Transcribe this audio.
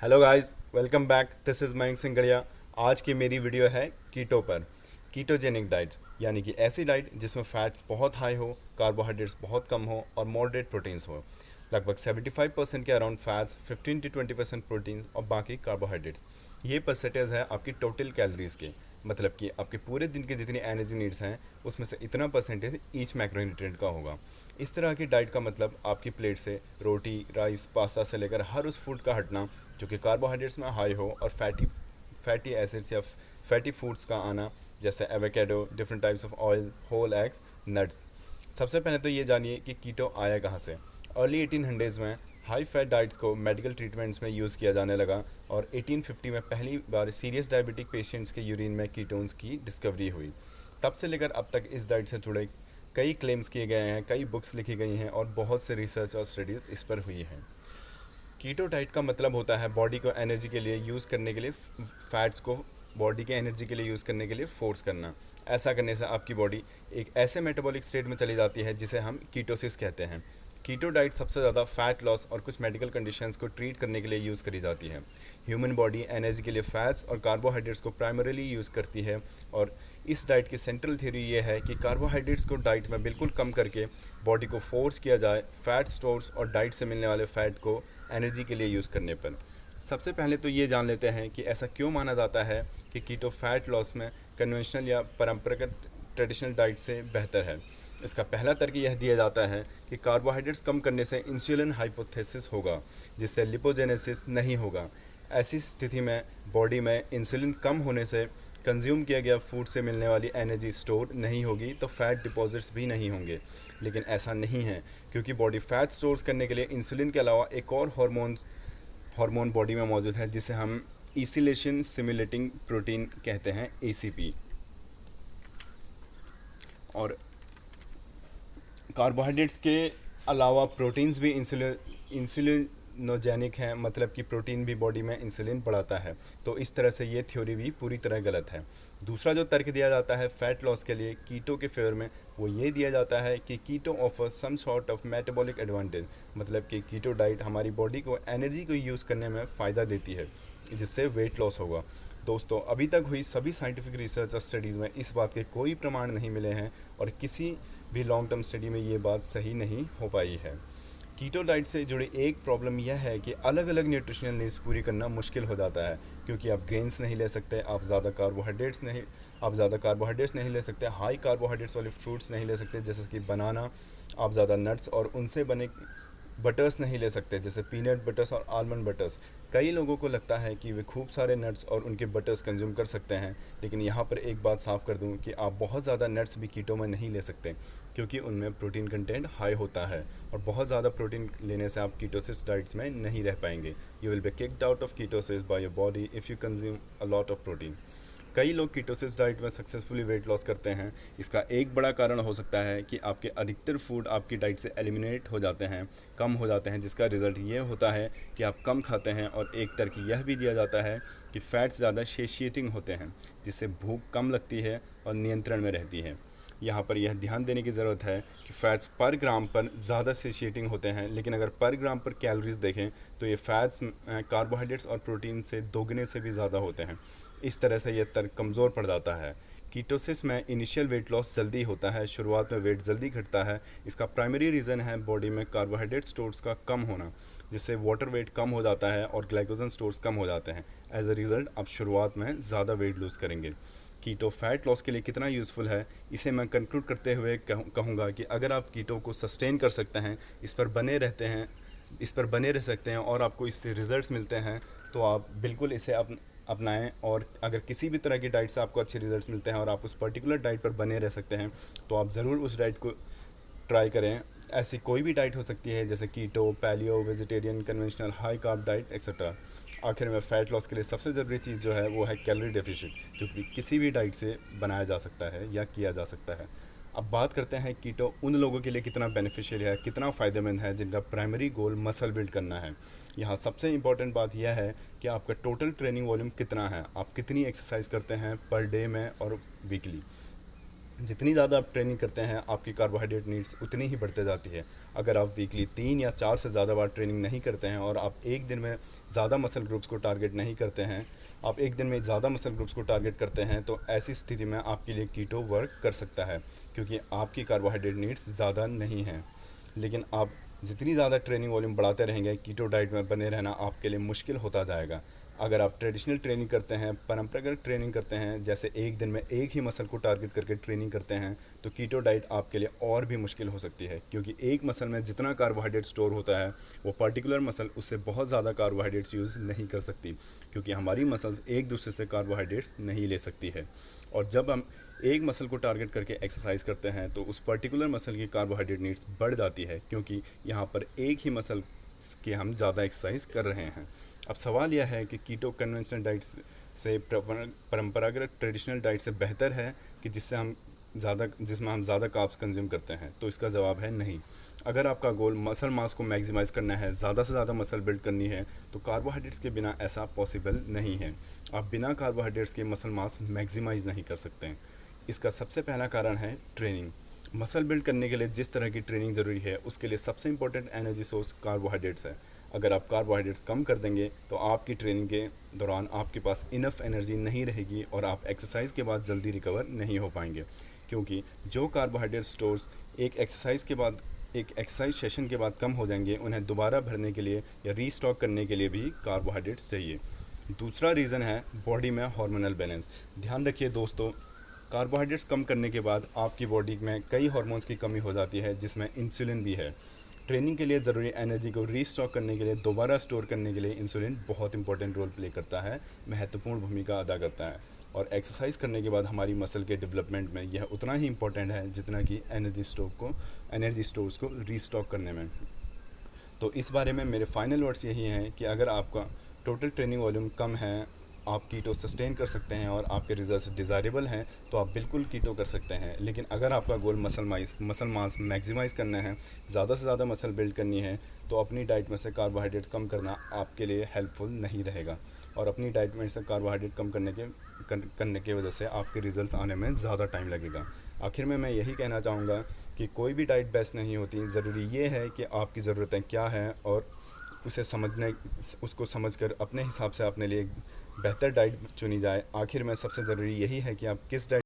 Hello guys, welcome back. This is Mayank Singadia. आज की मेरी वीडियो है कीटो पर। कीटोजेनिक डाइट्स यानी कि ऐसी डाइट जिसमें फैट्स बहुत हाई हो, कार्बोहाइड्रेट्स बहुत कम हो और मॉडरेट प्रोटीन्स हो। लगभग 75% के अराउंड फैट्स, 15 to 20% प्रोटीन्स और बाकी कार्बोहाइड्रेट्स। ये परसेंटेज है आपकी टोटल कैलोरीज के। मतलब कि आपके पूरे दिन की जितनी एनर्जी नीड्स हैं उसमें से इतना परसेंटेज ईच मैक्रोन्यूट्रिएंट का होगा। इस तरह की डाइट का मतलब आपकी प्लेट से रोटी, राइस, पास्ता से लेकर हर उस फूड का हटना जो कि कार्बोहाइड्रेट्स में हाई हो और फैटी एसिड्स या फैटी फूड्स का आना, जैसे avocado, different types of oil, whole eggs, nuts. सबसे पहले तो ये जानिए कि कीटो आया कहाँ से। अर्ली 1800s में हाई फैट डाइट्स को मेडिकल ट्रीटमेंट्स में यूज़ किया जाने लगा और 1850 में पहली बार सीरियस डायबिटिक पेशेंट्स के यूरिन में कीटोन्स की डिस्कवरी हुई। तब से लेकर अब तक इस डाइट से जुड़े कई क्लेम्स किए गए हैं, कई बुक्स लिखी गई हैं और बहुत से रिसर्च और स्टडीज़ इस पर हुई हैं। कीटो डाइट का मतलब होता है बॉडी को एनर्जी के लिए यूज़ करने के लिए, फैट्स को बॉडी के एनर्जी के लिए यूज़ करने के लिए फोर्स करना। ऐसा करने से आपकी बॉडी एक ऐसे मेटाबॉलिक स्टेट में चली जाती है जिसे हम कीटोसिस कहते हैं। कीटो डाइट सबसे ज़्यादा फैट लॉस और कुछ मेडिकल कंडीशंस को ट्रीट करने के लिए यूज़ करी जाती है। ह्यूमन बॉडी एनर्जी के लिए फैट्स और कार्बोहाइड्रेट्स को प्राइमरीली यूज़ करती है और इस डाइट की सेंट्रल थ्योरी ये है कि कार्बोहाइड्रेट्स को डाइट में बिल्कुल कम करके बॉडी को फोर्स किया जाए फैट स्टोर्स और डाइट से मिलने वाले फैट को एनर्जी के लिए यूज़ करने पर। सबसे पहले तो ये जान लेते हैं कि ऐसा क्यों माना जाता है कि कीटो फैट लॉस में कन्वेंशनल या परंपरागत ट्रेडिशनल डाइट से बेहतर है। इसका पहला तर्क यह दिया जाता है कि कार्बोहाइड्रेट्स कम करने से इंसुलिन हाइपोथेसिस होगा, जिससे लिपोजेनेसिस नहीं होगा। ऐसी स्थिति में बॉडी में इंसुलिन कम होने से कंज्यूम किया गया फूड से मिलने वाली एनर्जी स्टोर नहीं होगी, तो फैट डिपॉजिट्स भी नहीं होंगे। लेकिन ऐसा नहीं है, क्योंकि बॉडी फैट स्टोर्स करने के लिए इंसुलिन के अलावा एक और हार्मोन बॉडी में मौजूद है जिसे हम इसिलेशन सिमुलेटिंग प्रोटीन कहते हैं, एसीपी। और कार्बोहाइड्रेट्स के अलावा प्रोटीन्स भी इंसुलिनोजेनिक हैं, मतलब कि प्रोटीन भी बॉडी में इंसुलिन बढ़ाता है। तो इस तरह से ये थ्योरी भी पूरी तरह गलत है। दूसरा जो तर्क दिया जाता है फैट लॉस के लिए कीटो के फेवर में, वो ये दिया जाता है कि keto offers some sort of metabolic advantage. मतलब कि कीटो डाइट हमारी बॉडी को एनर्जी को यूज़ करने में फ़ायदा देती है, जिससे वेट लॉस होगा। दोस्तों, अभी तक हुई सभी साइंटिफिक रिसर्च और स्टडीज़ में इस बात के कोई प्रमाण नहीं मिले हैं और किसी भी लॉन्ग टर्म स्टडी में ये बात सही नहीं हो पाई है। कीटो डाइट से जुड़ी एक प्रॉब्लम यह है कि अलग अलग न्यूट्रिशनल नीड्स पूरी करना मुश्किल हो जाता है, क्योंकि आप ग्रेन्स नहीं ले सकते, आप ज़्यादा कार्बोहाइड्रेट्स नहीं ले सकते, हाई कार्बोहाइड्रेट्स वाले फ्रूट्स नहीं ले सकते जैसे कि बनाना, आप ज़्यादा नट्स और उनसे बने बटर्स नहीं ले सकते जैसे पीनट बटर्स और आलमंड बटर्स। कई लोगों को लगता है कि वे खूब सारे नट्स और उनके बटर्स कंज्यूम कर सकते हैं, लेकिन यहाँ पर एक बात साफ कर दूँ कि आप बहुत ज़्यादा नट्स भी कीटो में नहीं ले सकते, क्योंकि उनमें प्रोटीन कंटेंट हाई होता है और बहुत ज़्यादा प्रोटीन लेने से आप कीटोसिस डाइट्स में नहीं रह पाएंगे। You will be kicked out of ketosis by your body if you consume a lot of protein. कई लोग कीटोसिस डाइट में सक्सेसफुली वेट लॉस करते हैं। इसका एक बड़ा कारण हो सकता है कि आपके अधिकतर फूड आपकी डाइट से एलिमिनेट हो जाते हैं, कम हो जाते हैं, जिसका रिज़ल्ट ये होता है कि आप कम खाते हैं। और एक तर्क यह भी दिया जाता है कि फ़ैट्स ज़्यादा सेशिएटिंग होते हैं, जिससे भूख कम लगती है और नियंत्रण में रहती है। यहाँ पर यह ध्यान देने की ज़रूरत है कि फ़ैट्स पर ग्राम पर ज़्यादा सेशिएटिंग होते हैं, लेकिन अगर पर ग्राम पर कैलोरीज देखें तो ये फ़ैट्स कार्बोहाइड्रेट्स और प्रोटीन से दोगुने से भी ज़्यादा होते हैं। इस तरह से यह तर्क कमज़ोर पड़ जाता है। कीटोसिस में इनिशियल वेट लॉस जल्दी होता है, शुरुआत में वेट जल्दी घटता है। इसका प्राइमरी रीज़न है बॉडी में कार्बोहाइड्रेट स्टोर्स का कम होना, जिससे वाटर वेट कम हो जाता है और ग्लाइकोजन स्टोर्स कम हो जाते हैं। एज अ रिज़ल्ट आप शुरुआत में ज़्यादा वेट लूज़ करेंगे। कीटो फैट लॉस के लिए कितना यूज़फुल है, इसे मैं कंक्लूड करते हुए कहूँगा कि अगर आप कीटो को सस्टेन कर सकते हैं, इस पर बने रह सकते हैं और आपको इससे रिजल्ट्स मिलते हैं, तो आप बिल्कुल इसे अपनाएं। और अगर किसी भी तरह की डाइट से आपको अच्छे रिजल्ट्स मिलते हैं और आप उस पर्टिकुलर डाइट पर बने रह सकते हैं, तो आप ज़रूर उस डाइट को ट्राई करें। ऐसी कोई भी डाइट हो सकती है, जैसे keto, paleo, vegetarian, conventional, high carb diet etcetera. आखिर में फ़ैट लॉस के लिए सबसे ज़रूरी चीज़ जो है वो है कैलोरी डेफिशिएंट, जो कि किसी भी डाइट से बनाया जा सकता है या किया जा सकता है। अब बात करते हैं कीटो उन लोगों के लिए कितना बेनिफिशियल है, कितना फ़ायदेमंद है जिनका प्राइमरी गोल मसल बिल्ड करना है। यहाँ सबसे इंपॉर्टेंट बात यह है कि आपका टोटल ट्रेनिंग वॉल्यूम कितना है, आप कितनी एक्सरसाइज करते हैं पर डे में और वीकली। जितनी ज़्यादा आप ट्रेनिंग करते हैं आपकी कार्बोहाइड्रेट नीड्स उतनी ही बढ़ते जाती है। अगर आप वीकली 3 या 4 से ज़्यादा बार ट्रेनिंग नहीं करते हैं और आप एक दिन में ज़्यादा मसल ग्रुप्स को टारगेट नहीं करते हैं, आप एक दिन में ज़्यादा मसल ग्रुप्स को टारगेट करते हैं, तो ऐसी स्थिति में आपके लिए कीटो वर्क कर सकता है, क्योंकि आपकी कार्बोहाइड्रेट नीड्स ज़्यादा नहीं हैं। लेकिन आप जितनी ज़्यादा ट्रेनिंग वॉल्यूम बढ़ाते रहेंगे, कीटो डाइट में बने रहना आपके लिए मुश्किल होता जाएगा। अगर आप ट्रेडिशनल ट्रेनिंग करते हैं, परंपरागत ट्रेनिंग करते हैं, जैसे एक दिन में एक ही मसल को टारगेट करके ट्रेनिंग करते हैं, तो कीटो डाइट आपके लिए और भी मुश्किल हो सकती है, क्योंकि एक मसल में जितना कार्बोहाइड्रेट स्टोर होता है वो पर्टिकुलर मसल उससे बहुत ज़्यादा कार्बोहाइड्रेट्स यूज़ नहीं कर सकती, क्योंकि हमारी मसल्स एक दूसरे से कार्बोहाइड्रेट्स नहीं ले सकती है। और जब हम एक मसल को टारगेट करके एक्सरसाइज करते हैं तो उस पर्टिकुलर मसल की कार्बोहाइड्रेट नीड्स बढ़ जाती है, क्योंकि यहाँ पर एक ही मसल कि हम ज़्यादा एक्सरसाइज कर रहे हैं। अब सवाल यह है कि कीटो कन्वेंशनल डाइट से परंपरागत ट्रेडिशनल डाइट से बेहतर है कि जिसमें हम ज़्यादा कार्ब्स कंज्यूम करते हैं, तो इसका जवाब है नहीं। अगर आपका गोल मसल मास को मैक्सिमाइज़ करना है, ज़्यादा से ज़्यादा मसल बिल्ड करनी है, तो कार्बोहाइड्रेट्स के बिना ऐसा पॉसिबल नहीं है। आप बिना कार्बोहाइड्रेट्स के मसल मास मैक्सिमाइज़ नहीं कर सकते हैं। इसका सबसे पहला कारण है ट्रेनिंग। मसल बिल्ड करने के लिए जिस तरह की ट्रेनिंग ज़रूरी है, उसके लिए सबसे इंपॉर्टेंट एनर्जी सोर्स कार्बोहाइड्रेट्स है। अगर आप कार्बोहाइड्रेट्स कम कर देंगे तो आपकी ट्रेनिंग के दौरान आपके पास इनफ एनर्जी नहीं रहेगी और आप एक्सरसाइज के बाद जल्दी रिकवर नहीं हो पाएंगे, क्योंकि जो कार्बोहाइड्रेट स्टोर्स एक एक्सरसाइज सेशन के बाद कम हो जाएंगे, उन्हें दोबारा भरने के लिए या रीस्टॉक करने के लिए भी कार्बोहाइड्रेट्स चाहिए। दूसरा रीज़न है बॉडी में हार्मोनल बैलेंस। ध्यान रखिए दोस्तों, कार्बोहाइड्रेट्स कम करने के बाद आपकी बॉडी में कई हार्मोन्स की कमी हो जाती है, जिसमें इंसुलिन भी है। ट्रेनिंग के लिए ज़रूरी एनर्जी को रीस्टॉक करने के लिए, दोबारा स्टोर करने के लिए इंसुलिन बहुत इंपॉर्टेंट रोल प्ले करता है, महत्वपूर्ण भूमिका अदा करता है। और एक्सरसाइज करने के बाद हमारी मसल के डेवलपमेंट में यह उतना ही इंपॉर्टेंट है जितना कि एनर्जी स्टोर्स को रीस्टॉक करने में। तो इस बारे में मेरे फाइनल वर्ड्स यही हैं कि अगर आपका टोटल ट्रेनिंग वॉल्यूम कम है, आप कीटो सस्टेन कर सकते हैं और आपके रिजल्ट्स डिज़ायरेबल हैं, तो आप बिल्कुल कीटो कर सकते हैं। लेकिन अगर आपका गोल मसल मास मैक्सिमाइज़ करना है, ज़्यादा से ज़्यादा मसल बिल्ड करनी है, तो अपनी डाइट में से कार्बोहाइड्रेट कम करना आपके लिए हेल्पफुल नहीं रहेगा। और अपनी डाइट में से कार्बोहाइड्रेट कम करने की वजह से आपके रिजल्ट्स आने में ज़्यादा टाइम लगेगा। आखिर में मैं यही कहना चाहूँगा कि कोई भी डाइट बेस्ट नहीं होती। ज़रूरी ये है कि आपकी ज़रूरतें क्या हैं और उसको समझकर अपने हिसाब से अपने लिए बेहतर डाइट चुनी जाए। आखिर में सबसे ज़रूरी यही है कि आप किस डाइट